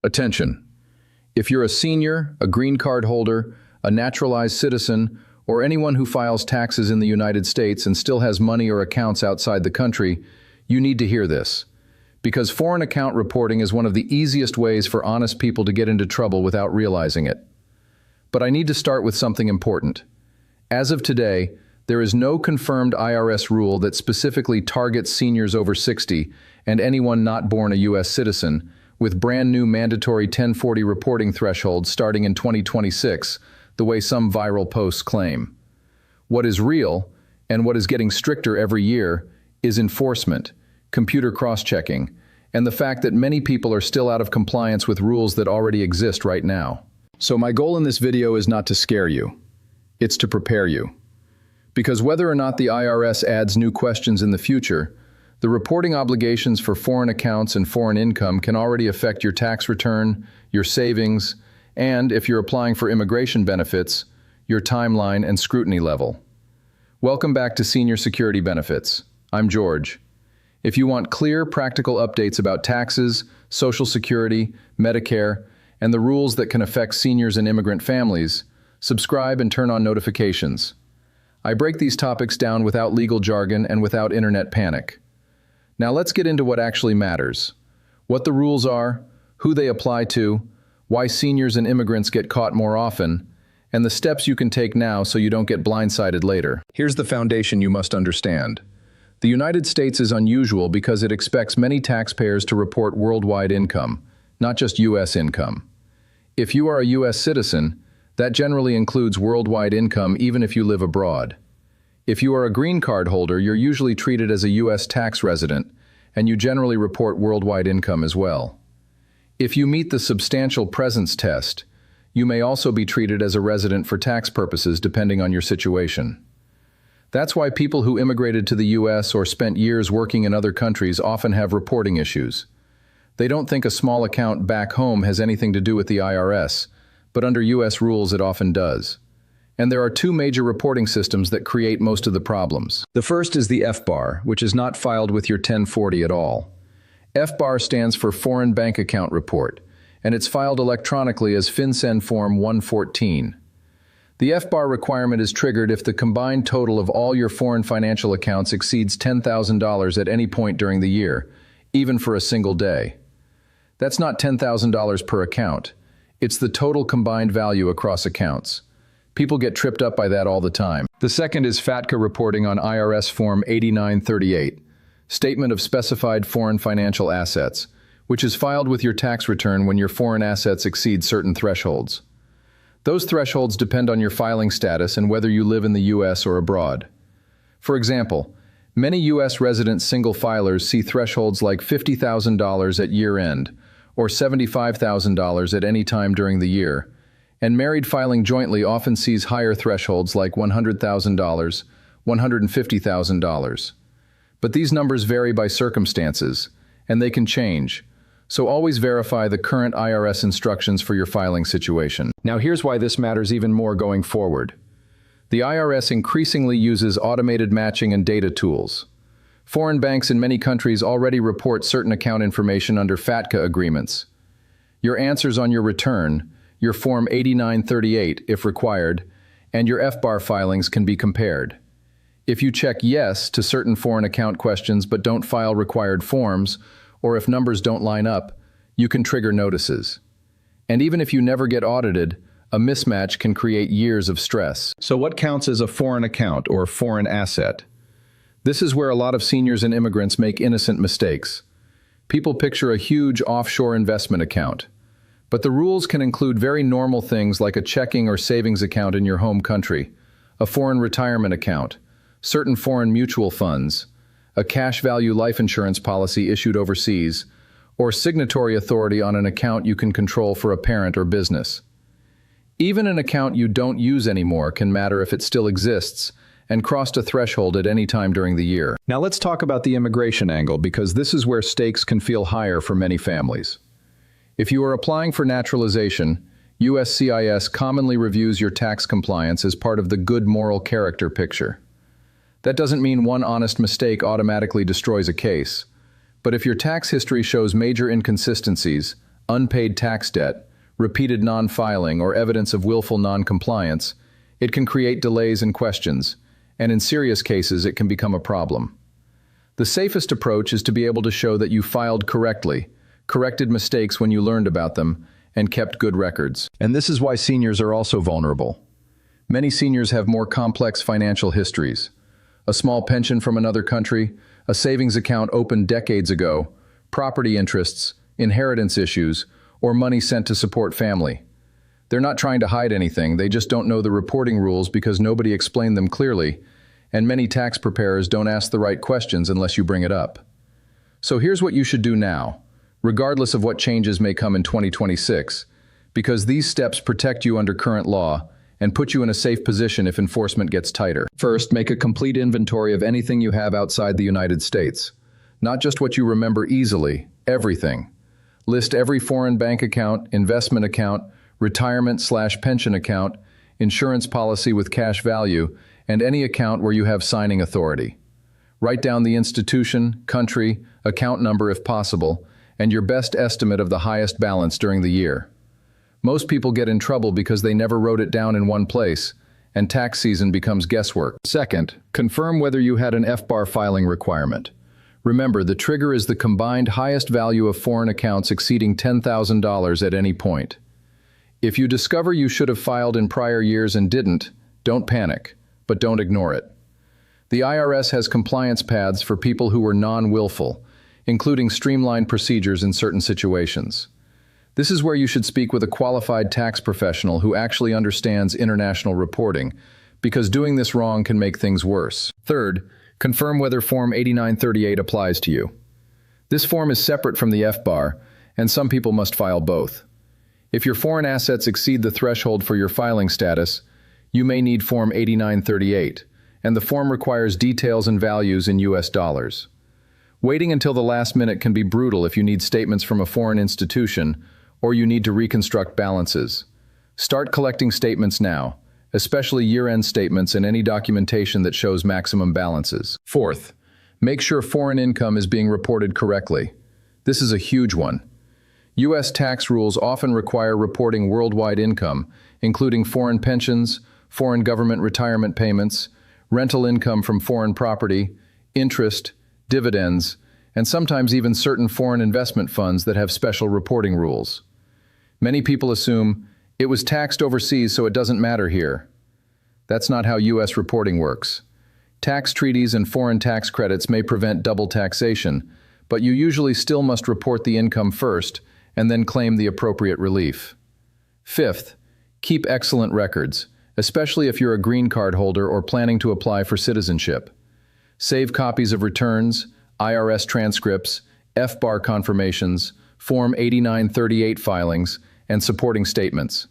Attention! If you're a senior, a green card holder, a naturalized citizen, or anyone who files taxes in the United States and still has money or accounts outside the country, you need to hear this. Because foreign account reporting is one of the easiest ways for honest people to get into trouble without realizing it. But I need to start with something important. As of today, there is no confirmed IRS rule that specifically targets seniors over 60 and anyone not born a U.S. citizen, with brand new mandatory 1040 reporting thresholds starting in 2026, the way some viral posts claim. What is real, and what is getting stricter every year, is enforcement, computer cross-checking, and the fact that many people are still out of compliance with rules that already exist right now. So my goal in this video is not to scare you. It's to prepare you. Because whether or not the IRS adds new questions in the future, the reporting obligations for foreign accounts and foreign income can already affect your tax return, your savings, and, if you're applying for immigration benefits, your timeline and scrutiny level. Welcome back to Senior Security Benefits. I'm George. If you want clear, practical updates about taxes, Social Security, Medicare, and the rules that can affect seniors and immigrant families, subscribe and turn on notifications. I break these topics down without legal jargon and without internet panic. Now let's get into what actually matters. What the rules are, who they apply to, why seniors and immigrants get caught more often, and the steps you can take now so you don't get blindsided later. Here's the foundation you must understand. The United States is unusual because it expects many taxpayers to report worldwide income, not just U.S. income. If you are a U.S. citizen, that generally includes worldwide income even if you live abroad. If you are a green card holder, you're usually treated as a U.S. tax resident, and you generally report worldwide income as well. If you meet the substantial presence test, you may also be treated as a resident for tax purposes depending on your situation. That's why people who immigrated to the U.S. or spent years working in other countries often have reporting issues. They don't think a small account back home has anything to do with the IRS, but under U.S. rules it often does. And there are two major reporting systems that create most of the problems. The first is the FBAR, which is not filed with your 1040 at all. FBAR stands for Foreign Bank Account Report, and it's filed electronically as FinCEN Form 114. The FBAR requirement is triggered if the combined total of all your foreign financial accounts exceeds $10,000 at any point during the year, even for a single day. That's not $10,000 per account. It's the total combined value across accounts. People get tripped up by that all the time. The second is FATCA reporting on IRS Form 8938, Statement of Specified Foreign Financial Assets, which is filed with your tax return when your foreign assets exceed certain thresholds. Those thresholds depend on your filing status and whether you live in the U.S. or abroad. For example, many U.S. resident single filers see thresholds like $50,000 at year-end or $75,000 at any time during the year, and married filing jointly often sees higher thresholds like $100,000, $150,000. But these numbers vary by circumstances, and they can change, so always verify the current IRS instructions for your filing situation. Now here's why this matters even more going forward. The IRS increasingly uses automated matching and data tools. Foreign banks in many countries already report certain account information under FATCA agreements. Your answers on your return, your Form 8938 if required, and your FBAR filings can be compared. If you check yes to certain foreign account questions but don't file required forms, or if numbers don't line up, you can trigger notices. And even if you never get audited, a mismatch can create years of stress. So what counts as a foreign account or foreign asset? This is where a lot of seniors and immigrants make innocent mistakes. People picture a huge offshore investment account. But the rules can include very normal things like a checking or savings account in your home country, a foreign retirement account, certain foreign mutual funds, a cash value life insurance policy issued overseas, or signatory authority on an account you can control for a parent or business. Even an account you don't use anymore can matter if it still exists and crossed a threshold at any time during the year. Now let's talk about the immigration angle, because this is where stakes can feel higher for many families. If you are applying for naturalization, USCIS commonly reviews your tax compliance as part of the good moral character picture. That doesn't mean one honest mistake automatically destroys a case, but if your tax history shows major inconsistencies, unpaid tax debt, repeated non-filing, or evidence of willful non-compliance, it can create delays and questions, and in serious cases it can become a problem. The safest approach is to be able to show that you filed correctly, corrected mistakes when you learned about them, and kept good records. And this is why seniors are also vulnerable. Many seniors have more complex financial histories. A small pension from another country, a savings account opened decades ago, property interests, inheritance issues, or money sent to support family. They're not trying to hide anything, they just don't know the reporting rules because nobody explained them clearly, and many tax preparers don't ask the right questions unless you bring it up. So here's what you should do now, regardless of what changes may come in 2026, because these steps protect you under current law and put you in a safe position if enforcement gets tighter. First, make a complete inventory of anything you have outside the United States. Not just what you remember easily, everything. List every foreign bank account, investment account, retirement/pension account, insurance policy with cash value, and any account where you have signing authority. Write down the institution, country, account number if possible, and your best estimate of the highest balance during the year. Most people get in trouble because they never wrote it down in one place, and tax season becomes guesswork. Second, confirm whether you had an FBAR filing requirement. Remember, the trigger is the combined highest value of foreign accounts exceeding $10,000 at any point. If you discover you should have filed in prior years and didn't, don't panic, but don't ignore it. The IRS has compliance paths for people who were non-willful, including streamlined procedures in certain situations. This is where you should speak with a qualified tax professional who actually understands international reporting, because doing this wrong can make things worse. Third, confirm whether Form 8938 applies to you. This form is separate from the FBAR, and some people must file both. If your foreign assets exceed the threshold for your filing status, you may need Form 8938, and the form requires details and values in US dollars. Waiting until the last minute can be brutal if you need statements from a foreign institution or you need to reconstruct balances. Start collecting statements now, especially year-end statements and any documentation that shows maximum balances. Fourth, make sure foreign income is being reported correctly. This is a huge one. U.S. tax rules often require reporting worldwide income, including foreign pensions, foreign government retirement payments, rental income from foreign property, interest, dividends, and sometimes even certain foreign investment funds that have special reporting rules. Many people assume it was taxed overseas so it doesn't matter here. That's not how U.S. reporting works. Tax treaties and foreign tax credits may prevent double taxation, but you usually still must report the income first and then claim the appropriate relief. Fifth, keep excellent records, especially if you're a green card holder or planning to apply for citizenship. Save copies of returns, IRS transcripts, FBAR confirmations, Form 8938 filings, and supporting statements.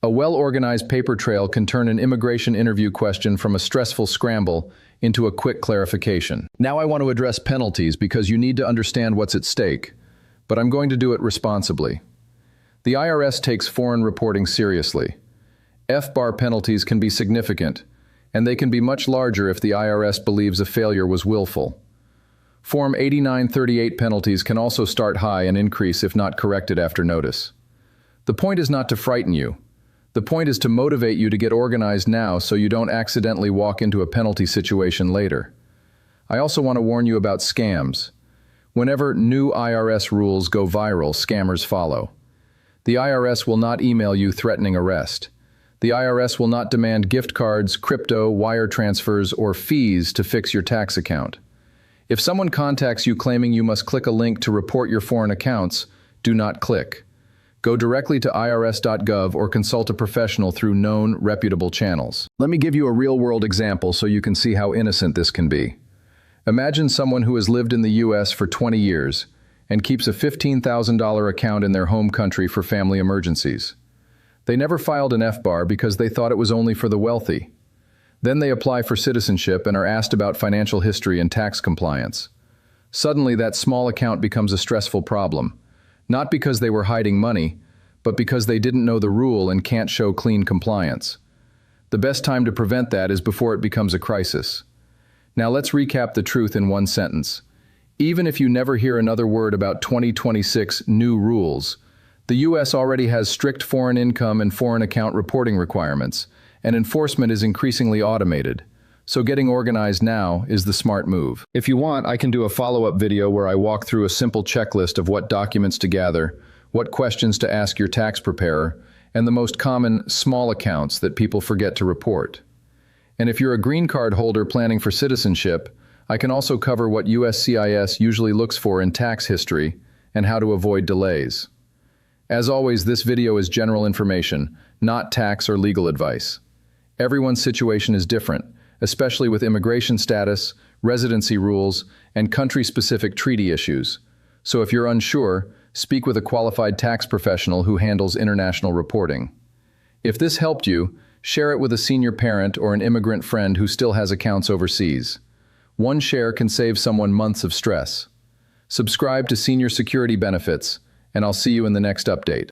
A well-organized paper trail can turn an immigration interview question from a stressful scramble into a quick clarification. Now I want to address penalties because you need to understand what's at stake, but I'm going to do it responsibly. The IRS takes foreign reporting seriously. FBAR penalties can be significant, and they can be much larger if the IRS believes a failure was willful. Form 8938 penalties can also start high and increase if not corrected after notice. The point is not to frighten you. The point is to motivate you to get organized now so you don't accidentally walk into a penalty situation later. I also want to warn you about scams. Whenever new IRS rules go viral, scammers follow. The IRS will not email you threatening arrest. The IRS will not demand gift cards, crypto, wire transfers, or fees to fix your tax account. If someone contacts you claiming you must click a link to report your foreign accounts, do not click. Go directly to irs.gov or consult a professional through known, reputable channels. Let me give you a real-world example so you can see how innocent this can be. Imagine someone who has lived in the U.S. for 20 years and keeps a $15,000 account in their home country for family emergencies. They never filed an FBAR because they thought it was only for the wealthy. Then they apply for citizenship and are asked about financial history and tax compliance. Suddenly, that small account becomes a stressful problem, not because they were hiding money, but because they didn't know the rule and can't show clean compliance. The best time to prevent that is before it becomes a crisis. Now let's recap the truth in one sentence. Even if you never hear another word about 2026 new rules, The U.S. already has strict foreign income and foreign account reporting requirements, and enforcement is increasingly automated. So getting organized now is the smart move. If you want, I can do a follow-up video where I walk through a simple checklist of what documents to gather, what questions to ask your tax preparer, and the most common small accounts that people forget to report. And if you're a green card holder planning for citizenship, I can also cover what USCIS usually looks for in tax history and how to avoid delays. As always, this video is general information, not tax or legal advice. Everyone's situation is different, especially with immigration status, residency rules, and country-specific treaty issues. So if you're unsure, speak with a qualified tax professional who handles international reporting. If this helped you, share it with a senior parent or an immigrant friend who still has accounts overseas. One share can save someone months of stress. Subscribe to Senior Security Benefits, and I'll see you in the next update.